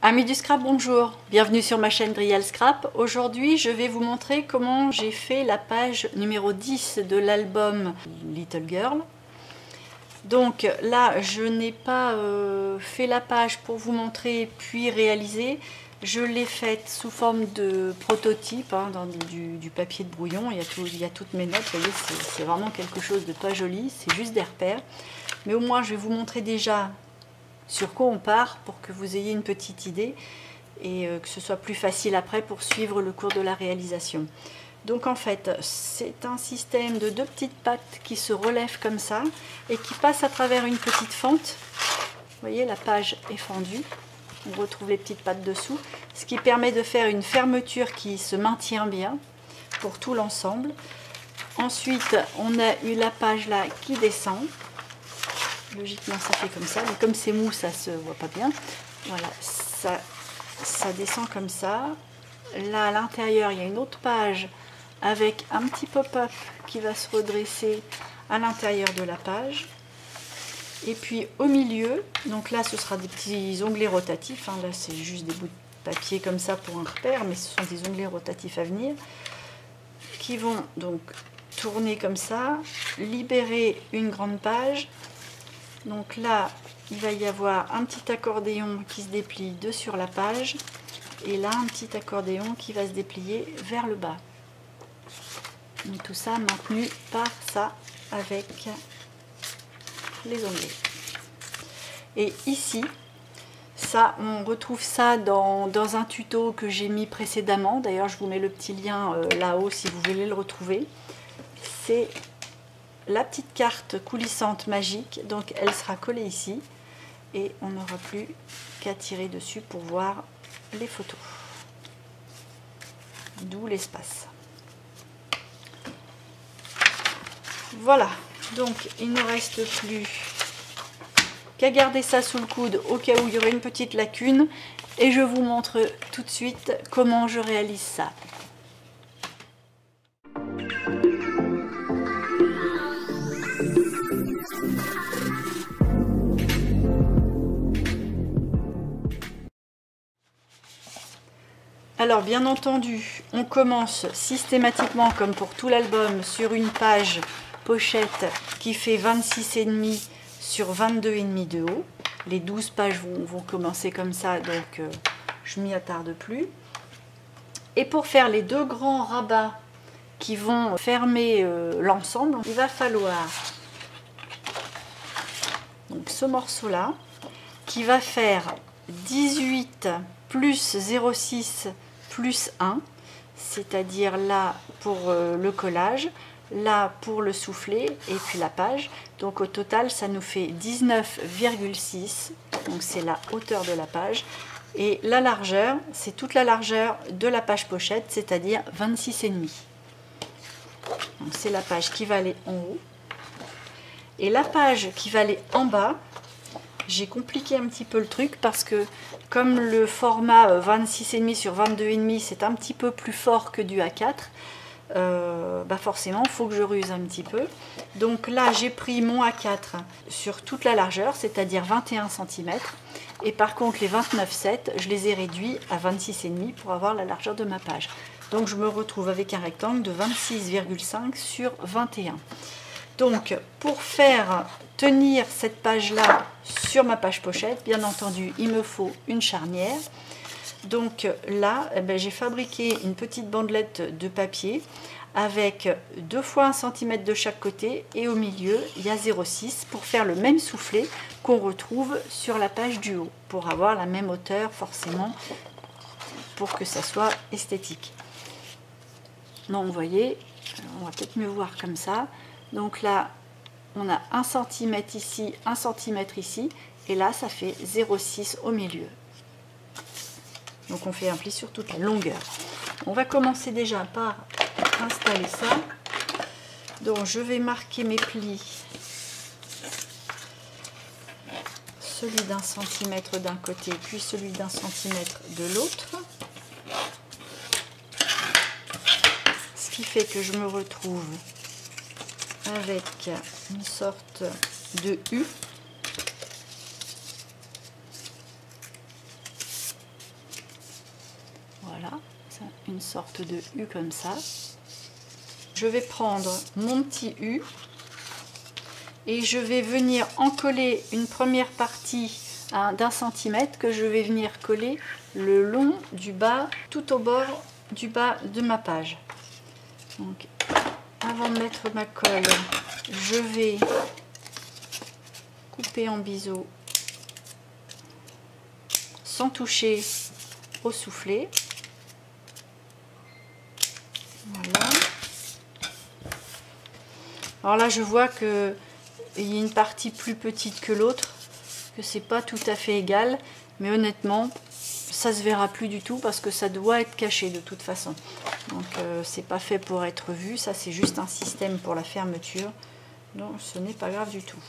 Amis du scrap, bonjour, bienvenue sur ma chaîne Driel Scrap. Aujourd'hui je vais vous montrer comment j'ai fait la page numéro 10 de l'album Little Girl. Donc là je n'ai pas fait la page pour vous montrer puis réaliser. Je l'ai faite sous forme de prototype, hein, dans du papier de brouillon. Il y a toutes mes notes, vous voyez, c'est vraiment quelque chose de pas joli, c'est juste des repères. Mais au moins je vais vous montrer déjà sur quoi on part pour que vous ayez une petite idée et que ce soit plus facile après pour suivre le cours de la réalisation. Donc en fait c'est un système de deux petites pattes qui se relèvent comme ça et qui passent à travers une petite fente. Vous voyez, la page est fendue, on retrouve les petites pattes dessous, ce qui permet de faire une fermeture qui se maintient bien pour tout l'ensemble. Ensuite on a eu la page là qui descend. Logiquement ça fait comme ça, mais comme c'est mou ça se voit pas bien. Voilà, ça descend comme ça. Là à l'intérieur il y a une autre page avec un petit pop-up qui va se redresser à l'intérieur de la page. Et puis au milieu, donc là ce sera des petits onglets rotatifs, hein. Là c'est juste des bouts de papier comme ça pour un repère, mais ce sont des onglets rotatifs à venir qui vont donc tourner comme ça, libérer une grande page. Donc là, il va y avoir un petit accordéon qui se déplie de sur la page et là un petit accordéon qui va se déplier vers le bas. Donc tout ça maintenu par ça avec les onglets. Et ici, ça, on retrouve ça dans un tuto que j'ai mis précédemment. D'ailleurs, je vous mets le petit lien là-haut si vous voulez le retrouver. C'est la petite carte coulissante magique, donc elle sera collée ici et on n'aura plus qu'à tirer dessus pour voir les photos, d'où l'espace. Voilà, donc il ne reste plus qu'à garder ça sous le coude au cas où il y aurait une petite lacune et je vous montre tout de suite comment je réalise ça. Alors bien entendu, on commence systématiquement comme pour tout l'album sur une page pochette qui fait 26,5 sur 22,5 de haut. Les 12 pages vont commencer comme ça, donc je m'y attarde plus. Et pour faire les deux grands rabats qui vont fermer l'ensemble, il va falloir donc ce morceau-là qui va faire 18 plus 0,6 plus 1, c'est-à-dire là pour le collage, là pour le soufflet et puis la page. Donc au total ça nous fait 19,6, donc c'est la hauteur de la page. Et la largeur, c'est toute la largeur de la page pochette, c'est-à-dire 26,5. Donc c'est la page qui va aller en haut. Et la page qui va aller en bas, j'ai compliqué un petit peu le truc parce que comme le format 26,5 sur 22,5 c'est un petit peu plus fort que du A4, bah forcément il faut que je ruse un petit peu. Donc là j'ai pris mon A4 sur toute la largeur, c'est-à-dire 21 cm. Et par contre les 29,7 je les ai réduits à 26,5 pour avoir la largeur de ma page. Donc je me retrouve avec un rectangle de 26,5 sur 21. Donc pour faire tenir cette page là sur ma page pochette, bien entendu il me faut une charnière. Donc là j'ai fabriqué une petite bandelette de papier avec 2 fois 1 cm de chaque côté et au milieu il y a 0,6 pour faire le même soufflet qu'on retrouve sur la page du haut, pour avoir la même hauteur forcément pour que ça soit esthétique. Donc vous voyez, on va peut-être mieux voir comme ça. Donc là, on a 1 cm ici, 1 cm ici, et là, ça fait 0,6 au milieu. Donc on fait un pli sur toute la longueur. On va commencer déjà par installer ça. Donc je vais marquer mes plis. Celui d'1 cm d'un côté, puis celui d'1 cm de l'autre. Ce qui fait que je me retrouve avec une sorte de U Voilà, une sorte de U comme ça. Je vais prendre mon petit U et je vais venir en coller une première partie d'1 centimètre que je vais venir coller le long du bas, tout au bord du bas de ma page. Donc, avant de mettre ma colle, je vais couper en biseau sans toucher au soufflet. Voilà. Alors là, je vois qu'il y a une partie plus petite que l'autre, que c'est pas tout à fait égal, mais honnêtement, ça se verra plus du tout parce que ça doit être caché de toute façon. Donc c'est pas fait pour être vu, ça c'est juste un système pour la fermeture, donc ce n'est pas grave du tout.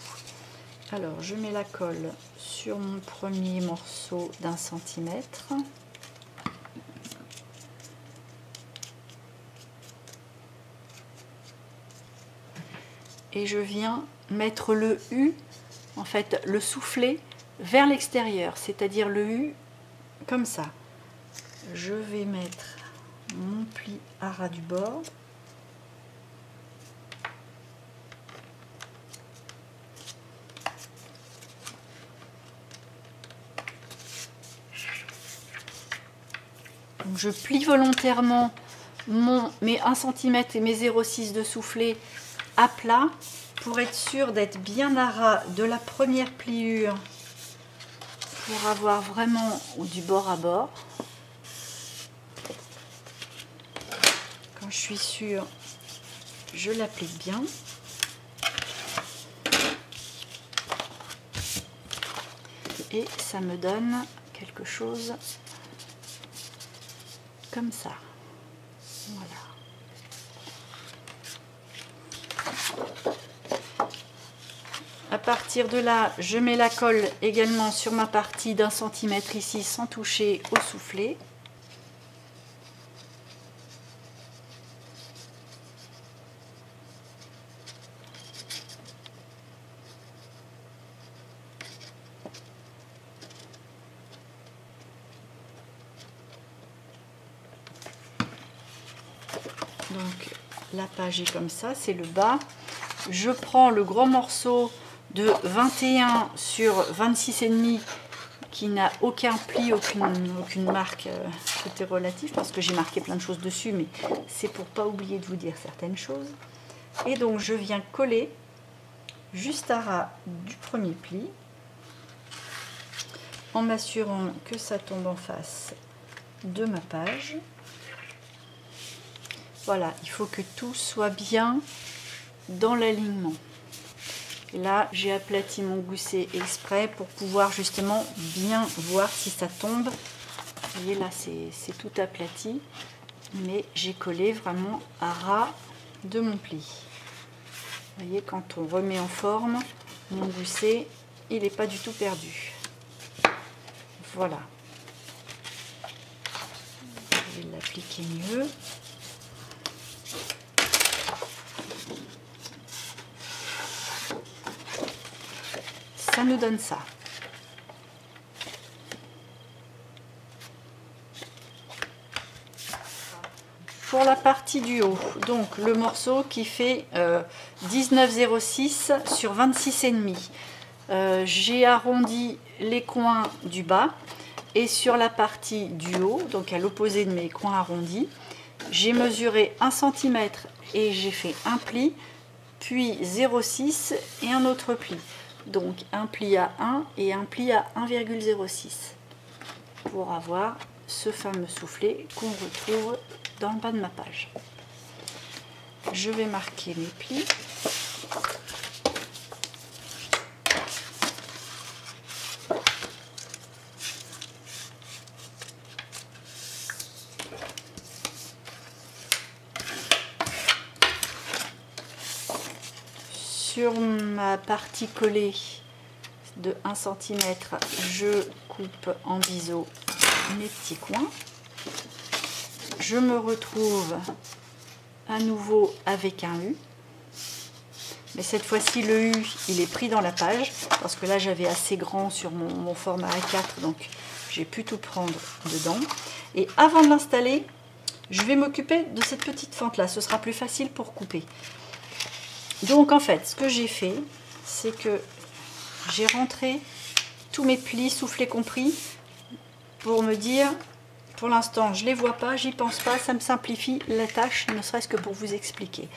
Alors je mets la colle sur mon premier morceau d'1 centimètre. Et je viens mettre le U, en fait le soufflet, vers l'extérieur, c'est-à-dire le U comme ça. Je vais mettre mon pli à ras du bord. Donc je plie volontairement mes 1 cm et mes 0,6 de soufflet à plat pour être sûr d'être bien à ras de la première pliure, pour avoir vraiment du bord à bord. Quand je suis sûre, je l'applique bien. Et ça me donne quelque chose comme ça. Voilà. À partir de là, je mets la colle également sur ma partie d'1 centimètre ici sans toucher au soufflet. Donc la page est comme ça, c'est le bas. Je prends le gros morceau de 21 sur 26,5 qui n'a aucun pli, aucune marque, tout est relatif parce que j'ai marqué plein de choses dessus, mais c'est pour pas oublier de vous dire certaines choses. Et donc je viens coller juste à ras du premier pli en m'assurant que ça tombe en face de ma page. Voilà, il faut que tout soit bien dans l'alignement. Là, j'ai aplati mon gousset exprès pour pouvoir justement bien voir si ça tombe. Vous voyez là, c'est tout aplati, mais j'ai collé vraiment à ras de mon pli. Vous voyez, quand on remet en forme, mon gousset, il n'est pas du tout perdu. Voilà. Je vais l'appliquer mieux. Ça nous donne ça. Pour la partie du haut, donc le morceau qui fait 19,06 sur 26,5. J'ai arrondi les coins du bas et sur la partie du haut, donc à l'opposé de mes coins arrondis, j'ai mesuré 1 cm et j'ai fait un pli, puis 0,6 et un autre pli. Donc un pli à 1 et un pli à 1,06 pour avoir ce fameux soufflet qu'on retrouve dans le bas de ma page. Je vais marquer mes plis. Sur ma partie collée de 1 cm, je coupe en biseau mes petits coins. Je me retrouve à nouveau avec un U. Mais cette fois-ci, le U, il est pris dans la page, parce que là, j'avais assez grand sur mon format A4, donc j'ai pu tout prendre dedans. Et avant de l'installer, je vais m'occuper de cette petite fente là, ce sera plus facile pour couper. Donc en fait, ce que j'ai fait, c'est que j'ai rentré tous mes plis, soufflets compris, pour me dire, pour l'instant je les vois pas, j'y pense pas, ça me simplifie la tâche, ne serait-ce que pour vous expliquer.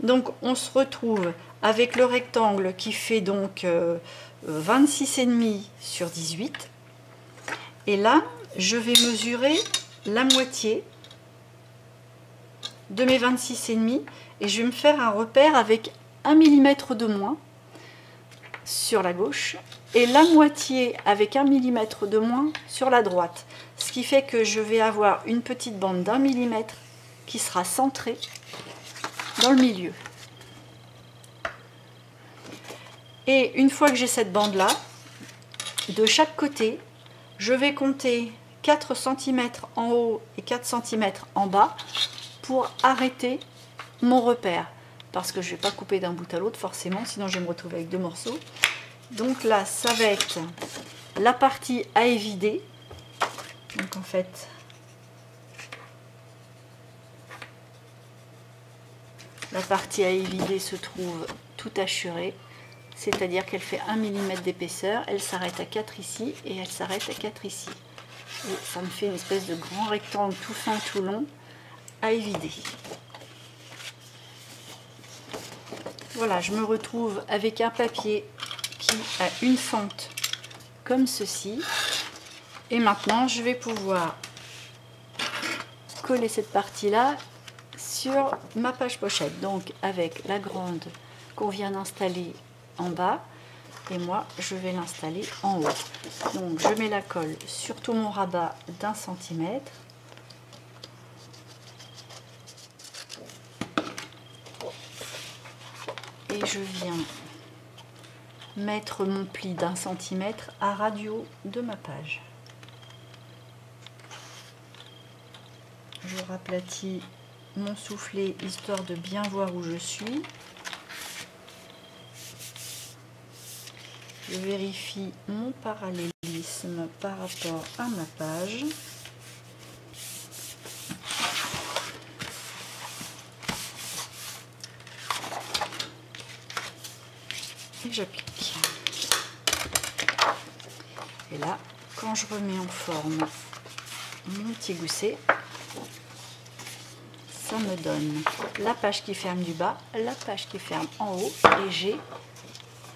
Donc on se retrouve avec le rectangle qui fait donc 26,5 sur 18. Et là, je vais mesurer la moitié de mes 26,5 et je vais me faire un repère avec 1 mm de moins sur la gauche et la moitié avec 1 mm de moins sur la droite. Ce qui fait que je vais avoir une petite bande d'1 mm qui sera centrée dans le milieu. Et une fois que j'ai cette bande là, de chaque côté, je vais compter 4 cm en haut et 4 cm en bas pour arrêter mon repère. Parce que je ne vais pas couper d'un bout à l'autre forcément, sinon je vais me retrouver avec deux morceaux. Donc là, ça va être la partie à évider. Donc en fait, la partie à évider se trouve tout hachurée. C'est-à-dire qu'elle fait 1 mm d'épaisseur, elle s'arrête à 4 ici et elle s'arrête à 4 ici. Et ça me fait une espèce de grand rectangle tout fin, tout long à évider. Voilà, je me retrouve avec un papier qui a une fente comme ceci. Et maintenant, je vais pouvoir coller cette partie-là sur ma page pochette. Donc avec la grande qu'on vient d'installer en bas et moi je vais l'installer en haut. Donc je mets la colle sur tout mon rabat d'1 cm. Et je viens mettre mon pli d'1 cm à radio de ma page. Je raplatis mon soufflet histoire de bien voir où je suis. Je vérifie mon parallélisme par rapport à ma page. Et j'applique. Et là, quand je remets en forme mon petit gousset, ça me donne la page qui ferme du bas, la page qui ferme en haut, et j'ai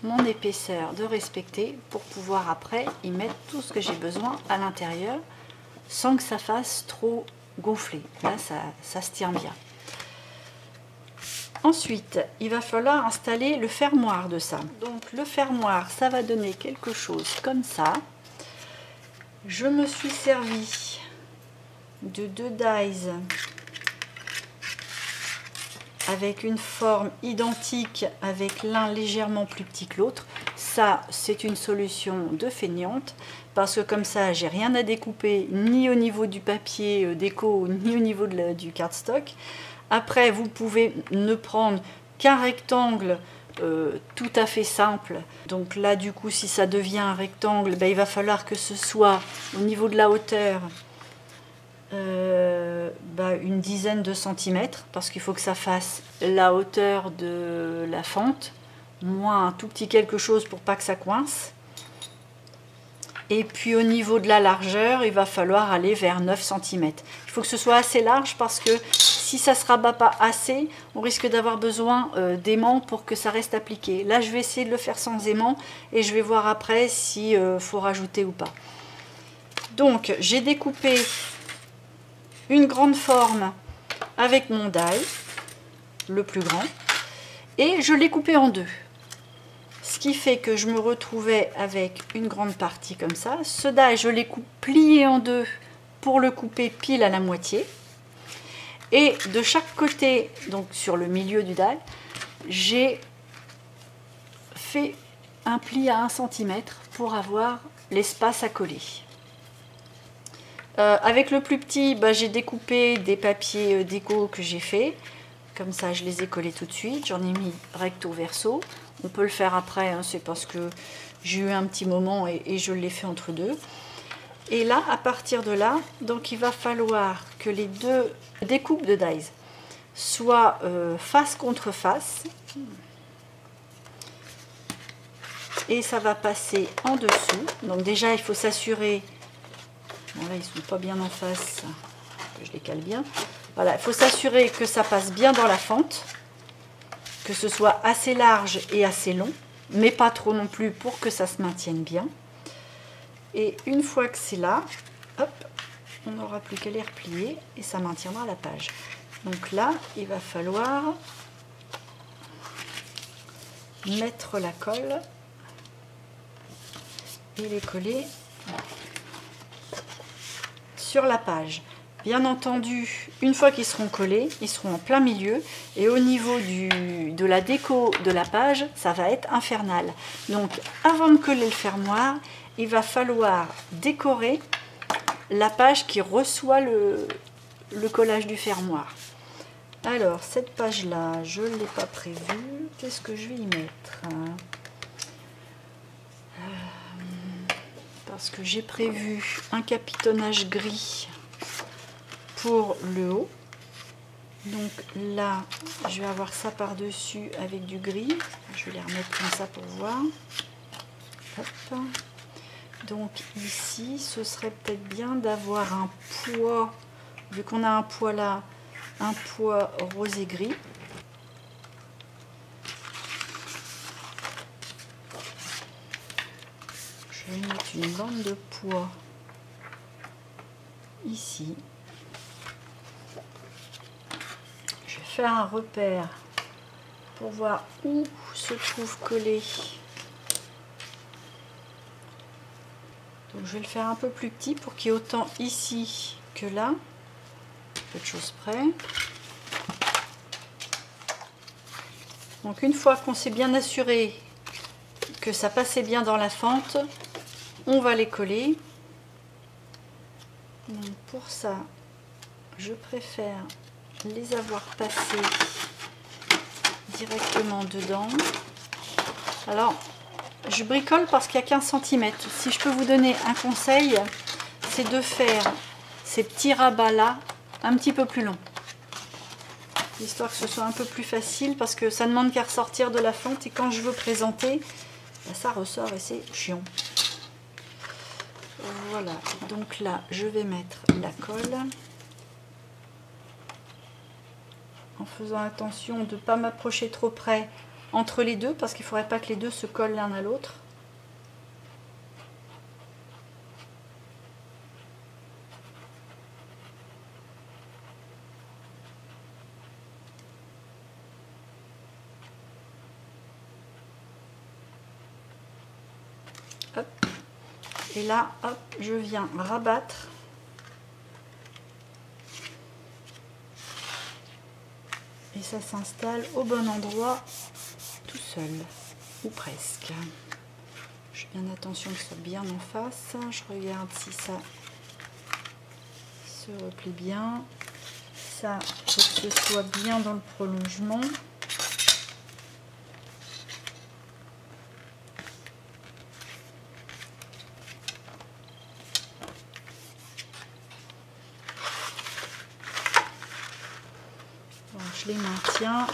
mon épaisseur de respecter pour pouvoir après y mettre tout ce que j'ai besoin à l'intérieur sans que ça fasse trop gonfler. Là, ça se tient bien. Ensuite, il va falloir installer le fermoir de ça. Donc le fermoir, ça va donner quelque chose comme ça. Je me suis servi de 2 dies avec une forme identique, avec l'un légèrement plus petit que l'autre. Ça, c'est une solution de feignante, parce que comme ça, j'ai rien à découper, ni au niveau du papier déco, ni au niveau du cardstock. Après, vous pouvez ne prendre qu'un rectangle tout à fait simple. Donc là, du coup, si ça devient un rectangle, ben, il va falloir que ce soit au niveau de la hauteur une dizaine de centimètres, parce qu'il faut que ça fasse la hauteur de la fente, moins un tout petit quelque chose pour pas que ça coince. Et puis au niveau de la largeur, il va falloir aller vers 9 cm. Il faut que ce soit assez large, parce que si ça ne se rabat pas assez, on risque d'avoir besoin d'aimants pour que ça reste appliqué. Là, je vais essayer de le faire sans aimant et je vais voir après s'il faut rajouter ou pas. Donc, j'ai découpé une grande forme avec mon die, le plus grand, et je l'ai coupé en deux. Ce qui fait que je me retrouvais avec une grande partie comme ça. Ce die, je l'ai plié en deux pour le couper pile à la moitié. Et de chaque côté, donc sur le milieu du die, j'ai fait un pli à 1 cm pour avoir l'espace à coller. Avec le plus petit, j'ai découpé des papiers déco que j'ai fait. Comme ça, je les ai collés tout de suite. J'en ai mis recto verso. On peut le faire après, hein, c'est parce que j'ai eu un petit moment et je l'ai fait entre deux. Et là, à partir de là, donc il va falloir que les deux découpes de dies soient face contre face. Et ça va passer en dessous. Donc déjà, il faut s'assurer... Bon là, ils sont pas bien en face. Je les cale bien. Voilà, il faut s'assurer que ça passe bien dans la fente. Que ce soit assez large et assez long. Mais pas trop non plus pour que ça se maintienne bien. Et une fois que c'est là, hop, on n'aura plus qu'à les replier et ça maintiendra la page. Donc là, il va falloir mettre la colle et les coller sur la page. Bien entendu, une fois qu'ils seront collés, ils seront en plein milieu et au niveau de la déco de la page, ça va être infernal. Donc avant de coller le fermoir, il va falloir décorer la page qui reçoit le collage du fermoir. Alors cette page là, je ne l'ai pas prévue. Qu'est-ce que je vais y mettre? Parce que j'ai prévu un capitonnage gris pour le haut. Donc là, je vais avoir ça par-dessus avec du gris. Je vais les remettre comme ça pour voir. Hop. Donc ici, ce serait peut-être bien d'avoir un poids, vu qu'on a un poids là, un poids rose et gris. Je vais mettre une bande de poids ici. Je vais faire un repère pour voir où se trouve collé. Donc je vais le faire un peu plus petit pour qu'il y ait autant ici que là. Peu de choses près. Donc une fois qu'on s'est bien assuré que ça passait bien dans la fente, on va les coller. Donc pour ça, je préfère les avoir passés directement dedans. Alors, je bricole parce qu'il y a 15 cm. Si je peux vous donner un conseil, c'est de faire ces petits rabats là un petit peu plus longs. Histoire que ce soit un peu plus facile parce que ça ne demande qu'à ressortir de la fente et quand je veux présenter, ça ressort et c'est chiant. Voilà, donc là je vais mettre la colle en faisant attention de ne pas m'approcher trop près entre les deux parce qu'il ne faudrait pas que les deux se collent l'un à l'autre. Hop. Et là, hop, je viens rabattre et ça s'installe au bon endroit tout seul, ou presque. Je fais bien attention que ce soit bien en face. Je regarde si ça se replie bien. Ça, faut que ce soit bien dans le prolongement. Je les maintiens.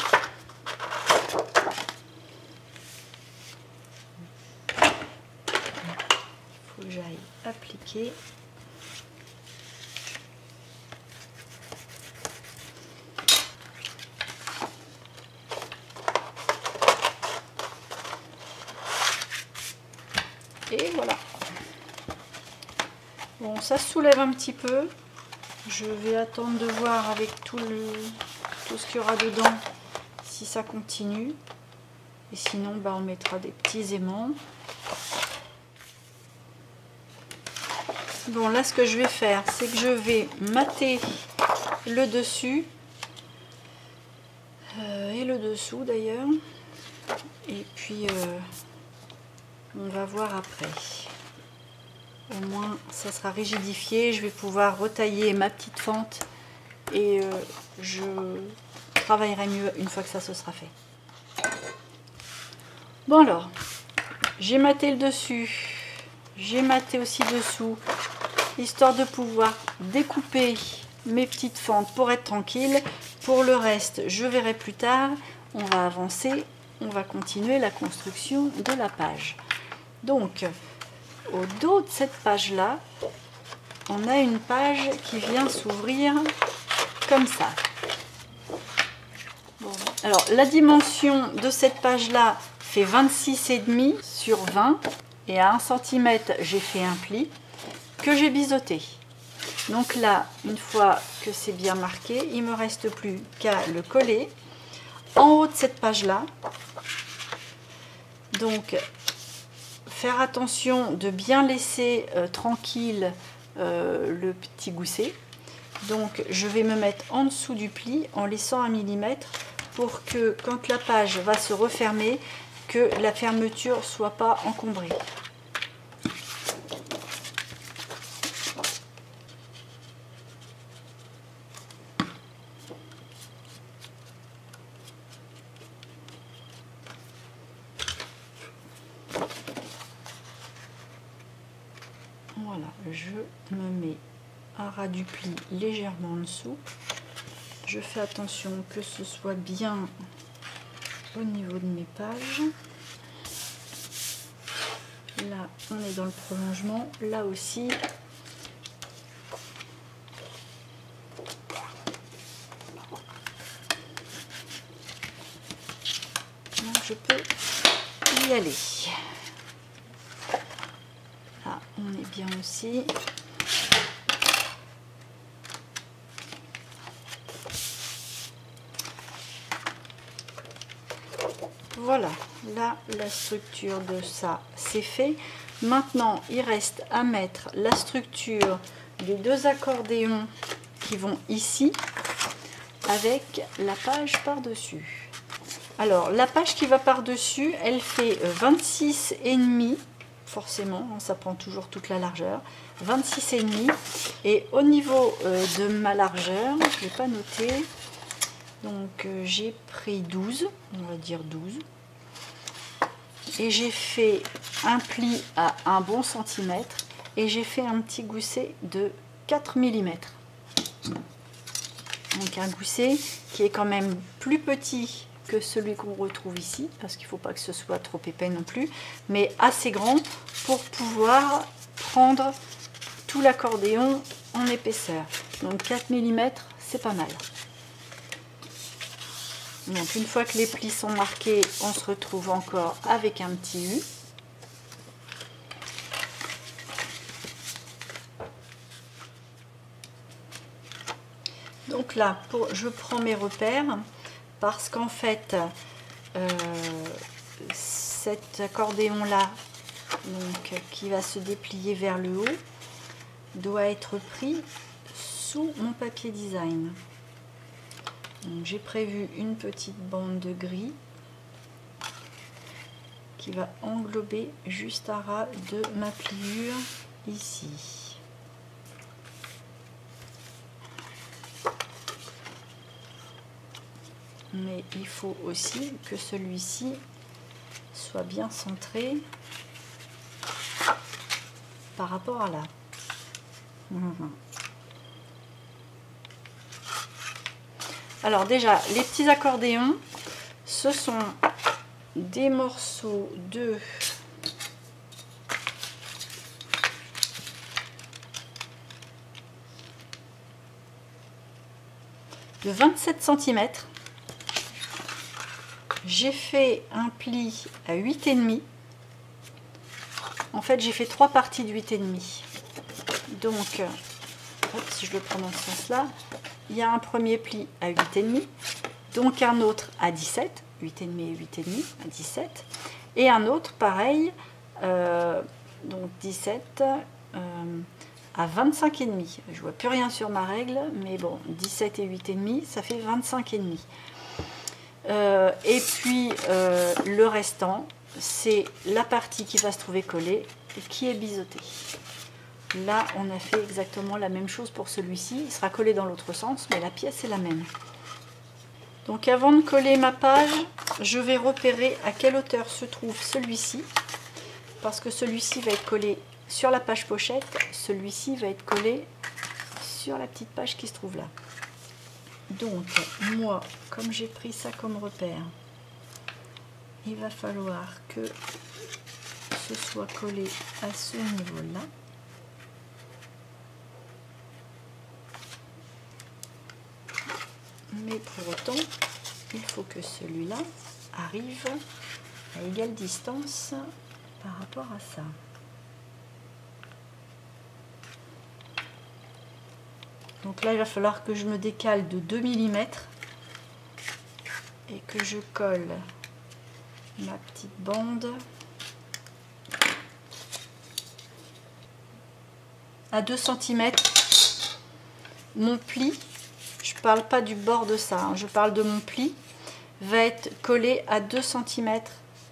Il faut que j'aille appliquer. Et voilà. Bon, ça se soulève un petit peu. Je vais attendre de voir avec tout ce qu'il y aura dedans si ça continue. Et sinon, bah, on mettra des petits aimants. Bon, là, ce que je vais faire, c'est que je vais mater le dessus et le dessous d'ailleurs. Et puis, on va voir après. Au moins, ça sera rigidifié. Je vais pouvoir retailler ma petite fente et je travaillerai mieux une fois que ça se sera fait. Bon alors, j'ai maté le dessus, j'ai maté aussi dessous. histoire de pouvoir découper mes petites fentes pour être tranquille. Pour le reste, je verrai plus tard. On va avancer, on va continuer la construction de la page. Donc, au dos de cette page-là, on a une page qui vient s'ouvrir comme ça. Bon. Alors, la dimension de cette page-là fait 26,5 sur 20. Et à 1 cm, j'ai fait un pli que j'ai biseauté. Donc là, une fois que c'est bien marqué, il ne me reste plus qu'à le coller en haut de cette page-là. Donc, faire attention de bien laisser tranquille le petit gousset. Donc, je vais me mettre en dessous du pli en laissant 1 mm pour que quand la page va se refermer, que la fermeture ne soit pas encombrée. Voilà, je me mets à ras du pli légèrement en dessous. Je fais attention que ce soit bien au niveau de mes pages. Là, on est dans le prolongement. Là aussi. Donc, je peux y aller. Là, on est bien aussi. Voilà, là la structure de ça c'est fait. Maintenant il reste à mettre la structure des 2 accordéons qui vont ici avec la page par dessus. Alors la page qui va par dessus, elle fait 26,5, forcément ça prend toujours toute la largeur, 26,5, et au niveau de ma largeur, je n'ai pas noté. Donc j'ai pris 12, on va dire 12, et j'ai fait un pli à un bon centimètre et j'ai fait un petit gousset de 4 mm. Donc un gousset qui est quand même plus petit que celui qu'on retrouve ici, parce qu'il ne faut pas que ce soit trop épais non plus, mais assez grand pour pouvoir prendre tout l'accordéon en épaisseur. Donc 4 mm, c'est pas mal. Donc une fois que les plis sont marqués, on se retrouve encore avec un petit U. Donc là, je prends mes repères parce qu'en fait, cet accordéon-là, qui va se déplier vers le haut, doit être pris sous mon papier design. J'ai prévu une petite bande de gris qui va englober juste à ras de ma pliure ici. Mais il faut aussi que celui-ci soit bien centré par rapport à là. Alors déjà, les petits accordéons, ce sont des morceaux de 27 cm. J'ai fait un pli à 8,5. En fait, j'ai fait 3 parties de 8,5. Donc, si je le prends dans ce sens-là, il y a un premier pli à 8,5, donc un autre à 17, 8,5 et 8,5 à 17, et un autre pareil, donc 17 à 25,5. Je vois plus rien sur ma règle, mais bon, 17 et 8,5, ça fait 25,5. Et puis le restant, c'est la partie qui va se trouver collée et qui est biseautée. Là, on a fait exactement la même chose pour celui-ci. Il sera collé dans l'autre sens, mais la pièce est la même. Donc avant de coller ma page, je vais repérer à quelle hauteur se trouve celui-ci, parce que celui-ci va être collé sur la page pochette, celui-ci va être collé sur la petite page qui se trouve là. Donc moi, comme j'ai pris ça comme repère, il va falloir que ce soit collé à ce niveau-là. Mais pour autant, il faut que celui-là arrive à égale distance par rapport à ça. Donc là, il va falloir que je me décale de 2 mm et que je colle ma petite bande à 2 cm. Mon pli, je ne parle pas du bord de ça, hein, je parle de mon pli, va être collé à 2 cm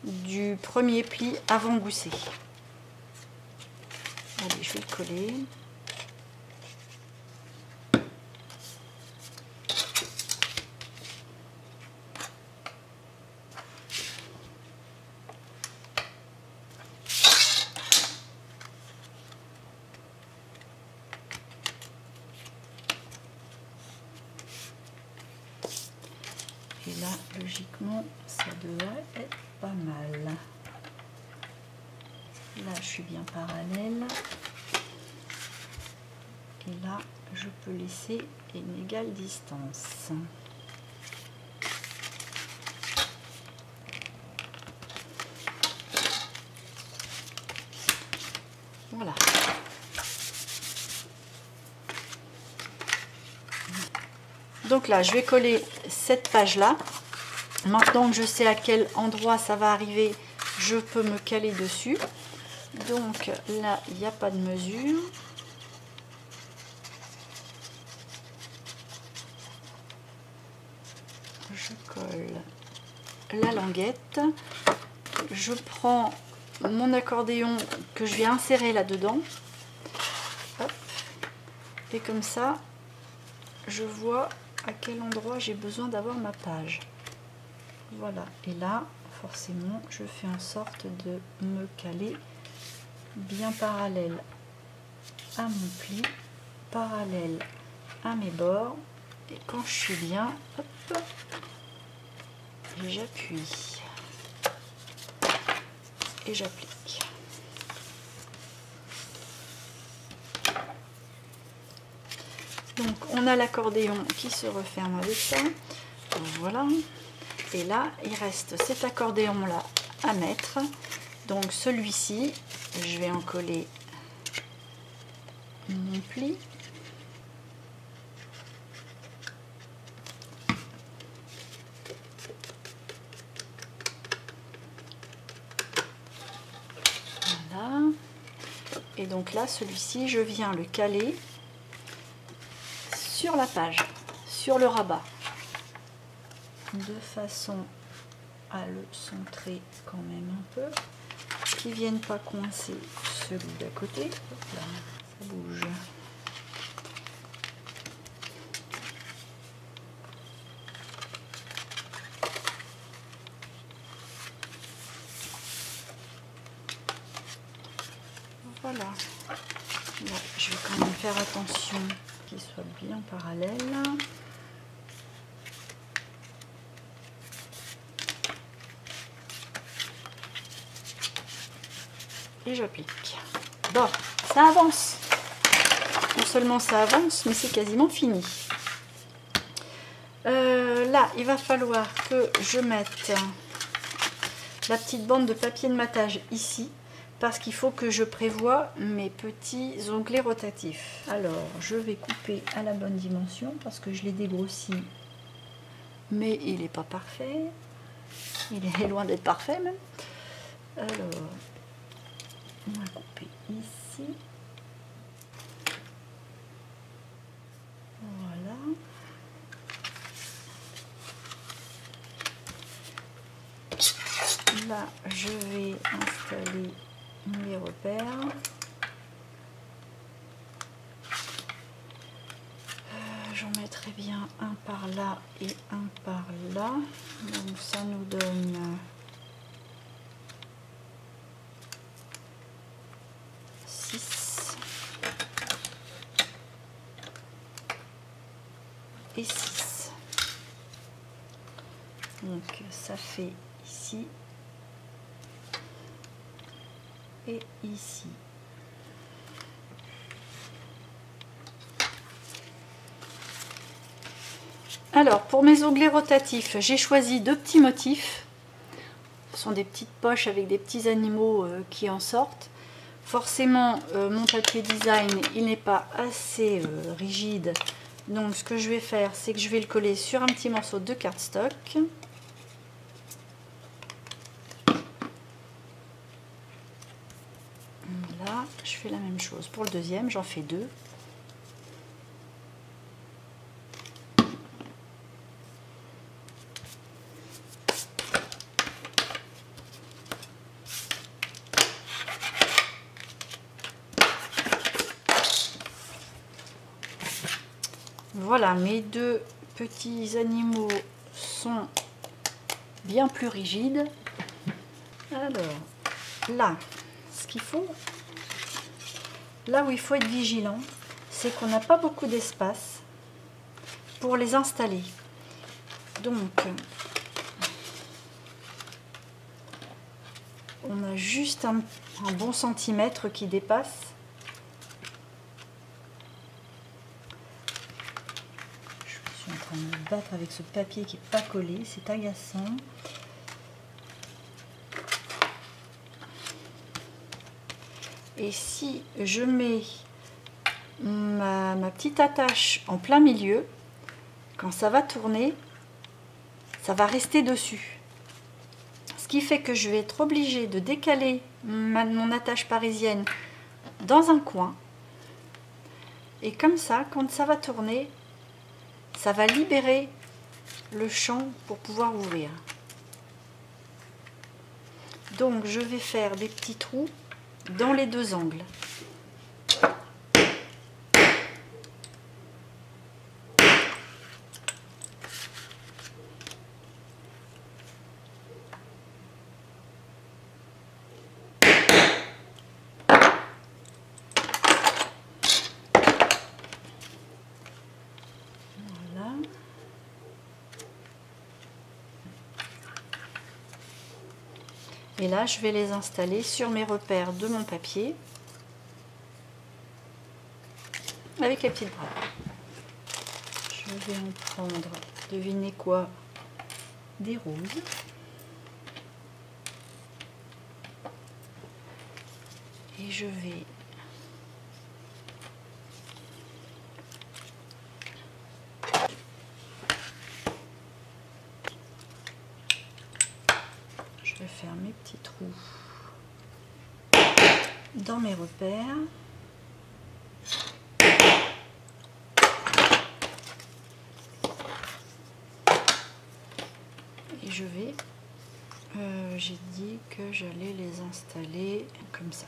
du premier pli avant gousset. Allez, je vais le coller. Et là, logiquement, ça devrait être pas mal. Là, je suis bien parallèle. Et là, je peux laisser une égale distance. Voilà. Donc là, je vais coller cette page-là. Maintenant que je sais à quel endroit ça va arriver, je peux me caler dessus. Donc là, il n'y a pas de mesure. Je colle la languette. Je prends mon accordéon que je vais insérer là-dedans. Et comme ça, je vois à quel endroit j'ai besoin d'avoir ma page. Voilà, et là forcément je fais en sorte de me caler bien parallèle à mon pli, parallèle à mes bords, et quand je suis bien, hop, j'appuie et j'applique. Donc on a l'accordéon qui se referme avec ça, voilà. Et là, il reste cet accordéon-là à mettre. Donc celui-ci, je vais en coller mon pli. Voilà. Et donc là, celui-ci, je viens le caler sur la page, sur le rabat, de façon à le centrer quand même un peu, qu'il ne vienne pas coincer celui d'à côté. Hop là, ça bouge. Voilà. Là, je vais quand même faire attention qu'il soit bien parallèle. Et j'applique. Bon, ça avance. Non seulement ça avance, mais c'est quasiment fini. Là, il va falloir que je mette la petite bande de papier de matage ici, parce qu'il faut que je prévoie mes petits onglets rotatifs. Alors, je vais couper à la bonne dimension, parce que je l'ai dégrossi, mais il n'est pas parfait. Il est loin d'être parfait même. Alors, on va couper ici. Voilà. Là, je vais installer mes repères. J'en mettrai bien un par là et un par là. Donc ça nous donne 6 et 6. Donc ça fait ici et ici. Alors pour mes onglets rotatifs, j'ai choisi 2 petits motifs. Ce sont des petites poches avec des petits animaux qui en sortent. Forcément mon papier design il n'est pas assez rigide, donc ce que je vais faire c'est que je vais le coller sur un petit morceau de cardstock. Là je fais la même chose pour le deuxième, j'en fais 2. Voilà, mes 2 petits animaux sont bien plus rigides. Alors, là, ce qu'il faut, là où il faut être vigilant, c'est qu'on n'a pas beaucoup d'espace pour les installer. Donc, on a juste un bon centimètre qui dépasse. Je suis en train de me battre avec ce papier qui n'est pas collé, c'est agaçant. Et si je mets ma petite attache en plein milieu, quand ça va tourner, ça va rester dessus. Ce qui fait que je vais être obligée de décaler mon attache parisienne dans un coin. Et comme ça, quand ça va tourner, ça va libérer le champ pour pouvoir ouvrir. Donc je vais faire des petits trous dans les 2 angles. Voilà. Et là, je vais les installer sur mes repères de mon papier avec les petites brades. Je vais en prendre, devinez quoi, des roses. Et je vais faire mes petits trous dans mes repères. Et je vais, j'ai dit que j'allais les installer comme ça.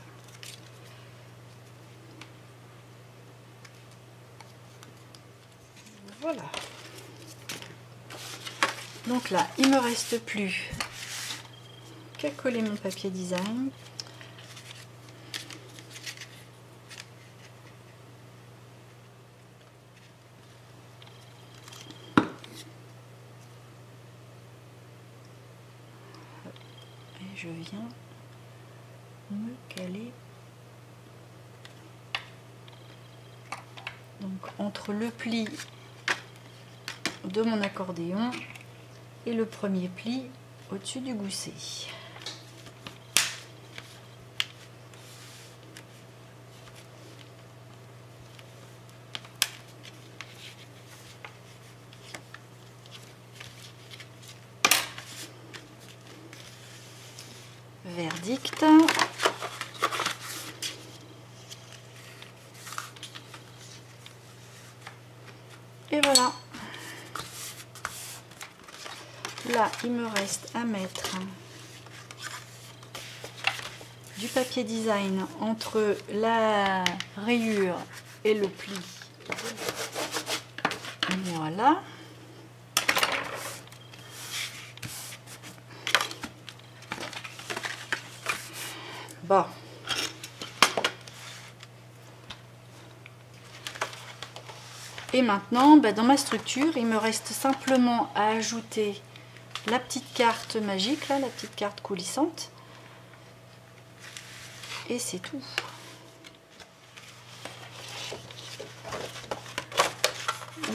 Voilà. Donc là, il me reste plus qu'à coller mon papier design. Et je viens me caler donc entre le pli de mon accordéon et le premier pli au-dessus du gousset. Verdict. Et voilà. Là, il me reste à mettre du papier design entre la rayure et le pli. Voilà. Bon. Et maintenant, dans ma structure, il me reste simplement à ajouter la petite carte magique, là, la petite carte coulissante. Et c'est tout.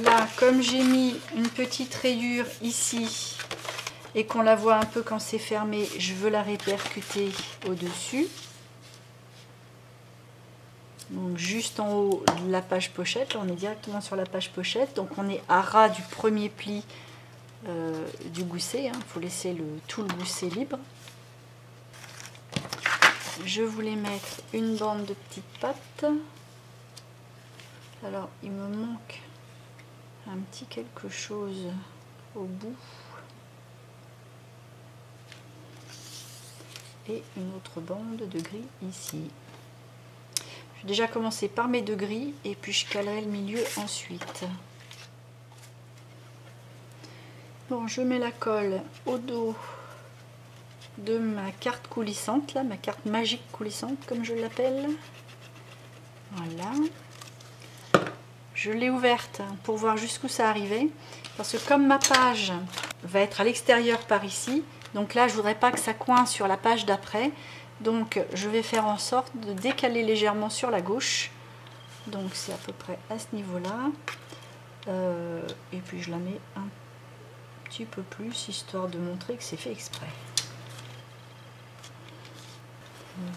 Là, comme j'ai mis une petite rayure ici et qu'on la voit un peu quand c'est fermé, je veux la répercuter au-dessus. Donc juste en haut de la page pochette, là on est directement sur la page pochette, donc on est à ras du premier pli du gousset, il faut laisser tout le gousset libre. Je voulais mettre une bande de petites pattes. Alors il me manque un petit quelque chose au bout. Et une autre bande de gris ici. Je vais déjà commencer par mes deux gris et puis je calerai le milieu ensuite. Bon, je mets la colle au dos de ma carte coulissante, là, ma carte magique coulissante comme je l'appelle. Voilà. Je l'ai ouverte pour voir jusqu'où ça arrivait. Parce que comme ma page va être à l'extérieur par ici, donc là je voudrais pas que ça coince sur la page d'après. Donc je vais faire en sorte de décaler légèrement sur la gauche. Donc c'est à peu près à ce niveau-là. Et puis je la mets un petit peu plus, histoire de montrer que c'est fait exprès.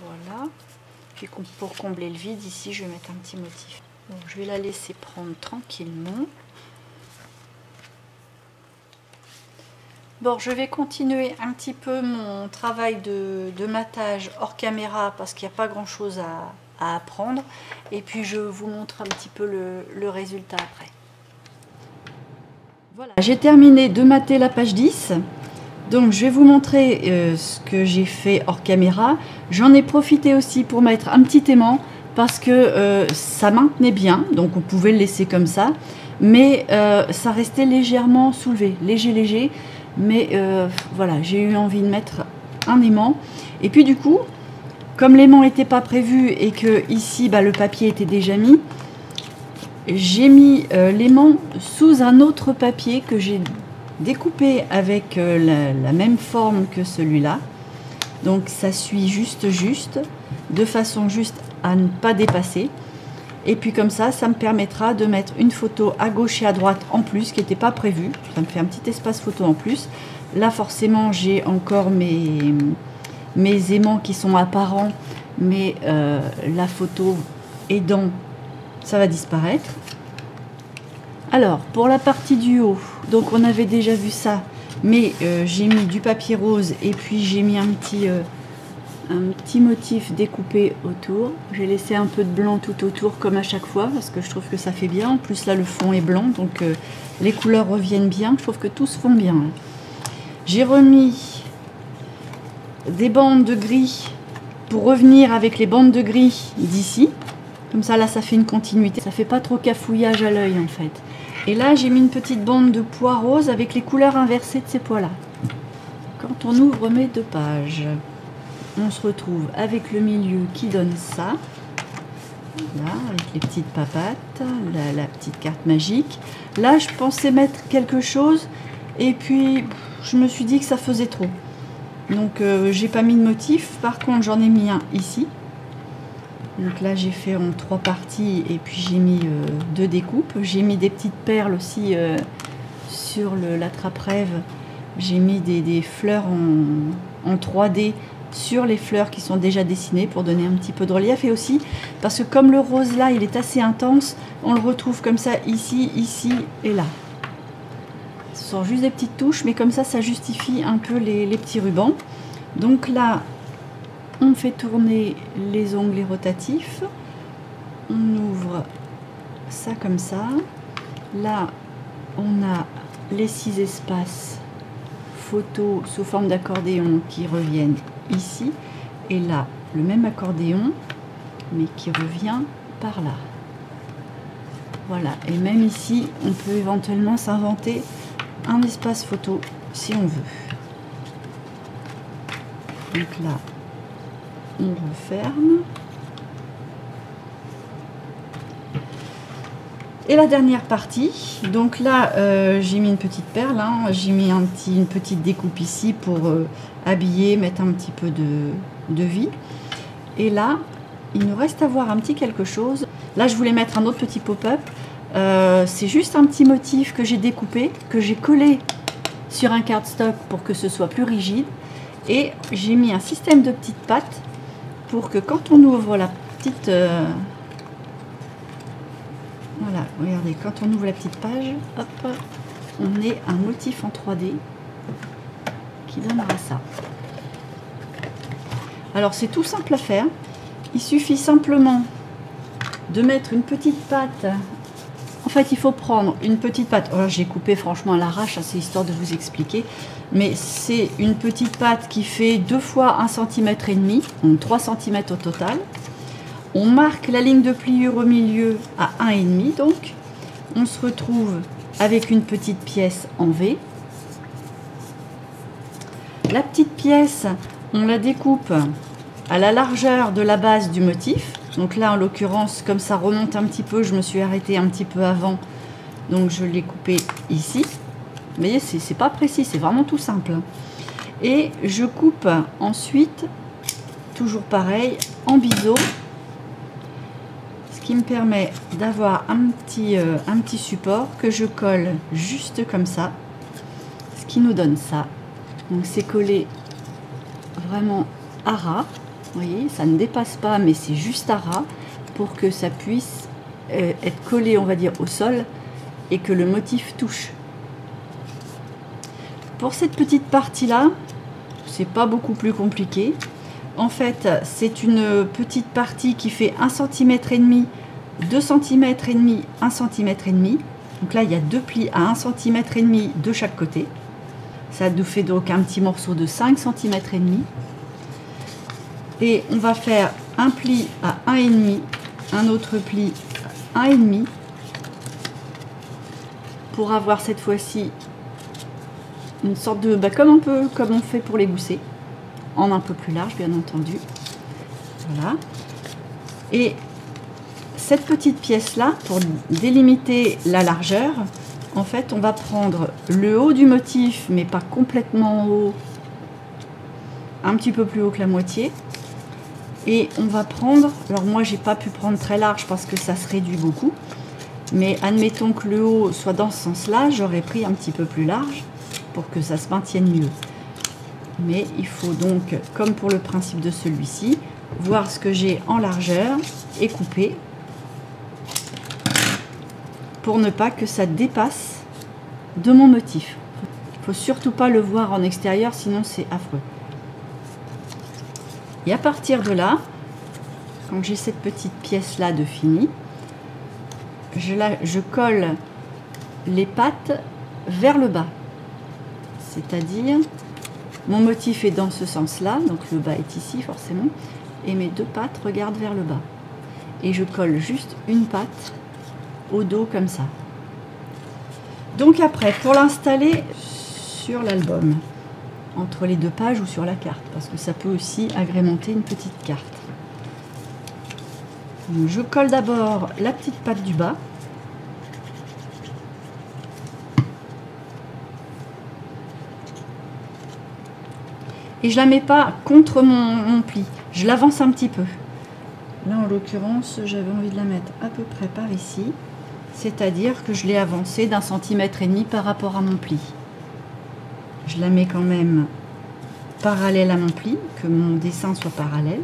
Voilà. Puis pour combler le vide, ici je vais mettre un petit motif. Donc je vais la laisser prendre tranquillement. Bon, je vais continuer un petit peu mon travail de matage hors caméra parce qu'il n'y a pas grand chose à apprendre. Et puis je vous montre un petit peu le résultat après. Voilà, j'ai terminé de mater la page 10. Donc je vais vous montrer ce que j'ai fait hors caméra. J'en ai profité aussi pour mettre un petit aimant parce que ça maintenait bien. Donc on pouvait le laisser comme ça. Mais ça restait légèrement soulevé, léger. Mais voilà, j'ai eu envie de mettre un aimant. Et puis du coup, comme l'aimant n'était pas prévu et que ici le papier était déjà mis, j'ai mis l'aimant sous un autre papier que j'ai découpé avec la même forme que celui-là. Donc ça suit juste, de façon juste à ne pas dépasser. Et puis comme ça, ça me permettra de mettre une photo à gauche et à droite en plus, qui n'était pas prévu. Ça me fait un petit espace photo en plus. Là, forcément, j'ai encore mes aimants qui sont apparents, mais la photo aidant, ça va disparaître. Alors, pour la partie du haut, donc on avait déjà vu ça, mais j'ai mis du papier rose et puis j'ai mis un petit motif découpé autour. J'ai laissé un peu de blanc tout autour comme à chaque fois parce que je trouve que ça fait bien. En plus là le fond est blanc donc les couleurs reviennent bien. Je trouve que tout se fond bien. J'ai remis des bandes de gris pour revenir avec les bandes de gris d'ici. Comme ça là ça fait une continuité. Ça fait pas trop cafouillage à l'œil en fait. Et là j'ai mis une petite bande de pois rose avec les couleurs inversées de ces pois là. Quand on ouvre mes deux pages, on se retrouve avec le milieu qui donne ça, là, avec les petites papates, la petite carte magique. Là, je pensais mettre quelque chose et puis je me suis dit que ça faisait trop. Donc, j'ai pas mis de motif. Par contre, j'en ai mis un ici. Donc là, j'ai fait en 3 parties et puis j'ai mis 2 découpes. J'ai mis des petites perles aussi sur la trappe-rêve. J'ai mis des fleurs en 3D sur les fleurs qui sont déjà dessinées pour donner un petit peu de relief. Et aussi parce que comme le rose là il est assez intense, on le retrouve comme ça ici et là. Ce sont juste des petites touches mais comme ça justifie un peu les petits rubans. Donc là on fait tourner les onglets rotatifs, on ouvre ça comme ça, là on a les 6 espaces photos sous forme d'accordéon qui reviennent ici et là le même accordéon mais qui revient par là. Voilà, et même ici on peut éventuellement s'inventer un espace photo si on veut. Donc là on referme. Et la dernière partie, donc là j'ai mis une petite perle, hein, j'ai mis une petite découpe ici pour habiller, mettre un petit peu de vie. Et là, il nous reste à voir un petit quelque chose. Là je voulais mettre un autre petit pop-up. C'est juste un petit motif que j'ai découpé, que j'ai collé sur un cardstock pour que ce soit plus rigide. Et j'ai mis un système de petites pattes pour que quand on ouvre la petite... voilà, regardez, quand on ouvre la petite page, hop, on ait un motif en 3D qui donnera ça. Alors c'est tout simple à faire. Il suffit simplement de mettre une petite patte. En fait, il faut prendre une petite patte. Oh, j'ai coupé franchement à l'arrache, hein, c'est histoire de vous expliquer. Mais c'est une petite patte qui fait 2 fois 1,5 cm, donc 3 cm au total. On marque la ligne de pliure au milieu à 1,5, donc on se retrouve avec une petite pièce en V. La petite pièce, on la découpe à la largeur de la base du motif. Donc là, en l'occurrence, comme ça remonte un petit peu, je me suis arrêtée un petit peu avant, donc je l'ai coupé ici. Vous voyez, c'est pas précis, c'est vraiment tout simple. Et je coupe ensuite, toujours pareil, en biseau. Qui me permet d'avoir un petit support que je colle juste comme ça, ce qui nous donne ça. Donc c'est collé vraiment à ras, vous voyez, ça ne dépasse pas, mais c'est juste à ras pour que ça puisse être collé, on va dire, au sol et que le motif touche. Pour cette petite partie là, c'est pas beaucoup plus compliqué. En fait, c'est une petite partie qui fait 1,5 cm, 2 cm et demi, 1 cm et demi. Donc là, il y a 2 plis à 1 cm et demi de chaque côté. Ça nous fait donc un petit morceau de 5 cm et demi. Et on va faire un pli à 1,5, un autre pli à 1,5 pour avoir cette fois-ci une sorte de, comme on fait pour les goussets, en un peu plus large bien entendu. Voilà. Et cette petite pièce là, pour délimiter la largeur, en fait on va prendre le haut du motif, mais pas complètement haut, un petit peu plus haut que la moitié. Et on va prendre, alors moi j'ai pas pu prendre très large parce que ça se réduit beaucoup, mais admettons que le haut soit dans ce sens là, j'aurais pris un petit peu plus large pour que ça se maintienne mieux. Mais il faut donc, comme pour le principe de celui-ci, voir ce que j'ai en largeur et couper pour ne pas que ça dépasse de mon motif. Il ne faut surtout pas le voir en extérieur, sinon c'est affreux. Et à partir de là, quand j'ai cette petite pièce là de fini, je colle les pattes vers le bas. C'est-à-dire, mon motif est dans ce sens-là, donc le bas est ici forcément, et mes 2 pattes regardent vers le bas. Et je colle juste une patte au dos comme ça. Donc après, pour l'installer sur l'album, entre les 2 pages ou sur la carte, parce que ça peut aussi agrémenter une petite carte. Donc je colle d'abord la petite patte du bas. Et je la mets pas contre mon pli, je l'avance un petit peu. Là en l'occurrence j'avais envie de la mettre à peu près par ici, c'est-à-dire que je l'ai avancée d'1,5 cm par rapport à mon pli. Je la mets quand même parallèle à mon pli, que mon dessin soit parallèle.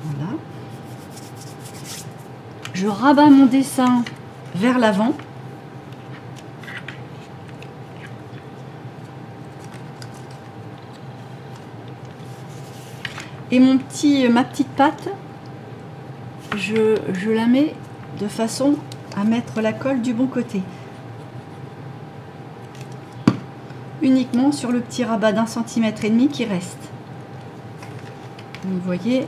Voilà. Je rabats mon dessin vers l'avant. Et ma petite patte, je la mets de façon à mettre la colle du bon côté. Uniquement sur le petit rabat d'1,5 cm qui reste. Vous voyez,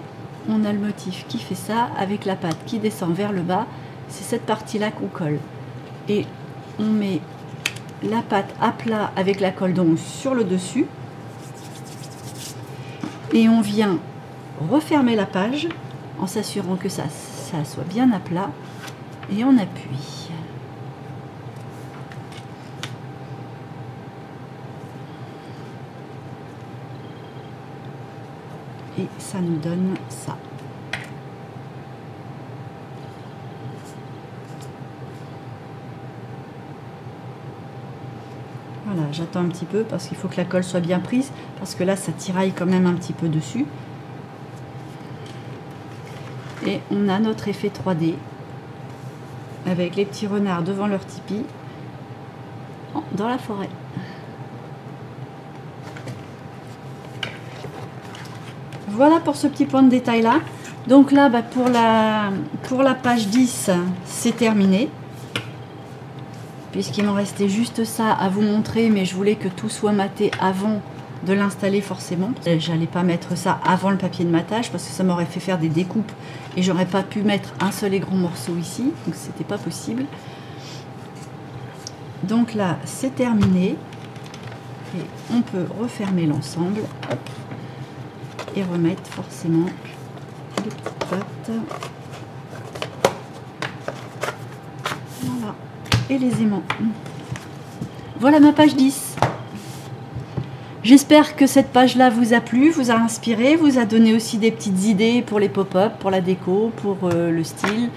on a le motif qui fait ça avec la patte qui descend vers le bas. C'est cette partie-là qu'on colle. Et on met la patte à plat avec la colle donc sur le dessus. Et on vient refermer la page en s'assurant que ça soit bien à plat. et on appuie. Et ça nous donne ça. Voilà, j'attends un petit peu parce qu'il faut que la colle soit bien prise, parce que là ça tiraille quand même un petit peu dessus. Et on a notre effet 3D avec les petits renards devant leur tipi dans la forêt. Voilà pour ce petit point de détail là. Donc là, pour la page 10, c'est terminé. Puisqu'il m'en restait juste ça à vous montrer, mais je voulais que tout soit maté avant de l'installer forcément. J'allais pas mettre ça avant le papier de matage parce que ça m'aurait fait faire des découpes et j'aurais pas pu mettre un seul et grand morceau ici, donc c'était pas possible. Donc là, c'est terminé et on peut refermer l'ensemble et remettre forcément les petites pattes. Voilà. Et les aimants. Voilà ma page 10. J'espère que cette page-là vous a plu, vous a inspiré, vous a donné aussi des petites idées pour les pop-up, pour la déco, pour le style,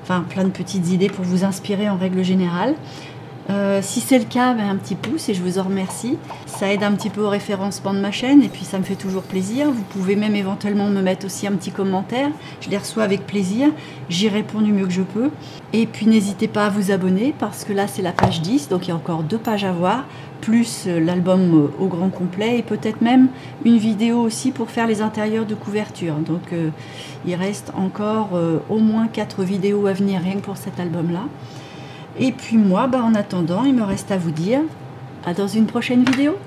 enfin plein de petites idées pour vous inspirer en règle générale. Si c'est le cas, un petit pouce et je vous en remercie. Ça aide un petit peu au référencement de ma chaîne et puis ça me fait toujours plaisir. Vous pouvez même éventuellement me mettre aussi un petit commentaire. Je les reçois avec plaisir. J'y réponds du mieux que je peux. Et puis n'hésitez pas à vous abonner parce que là c'est la page 10, donc il y a encore 2 pages à voir, plus l'album au grand complet et peut-être même une vidéo aussi pour faire les intérieurs de couverture. Donc il reste encore au moins 4 vidéos à venir rien que pour cet album-là. Et puis moi, en attendant, il me reste à vous dire à dans une prochaine vidéo.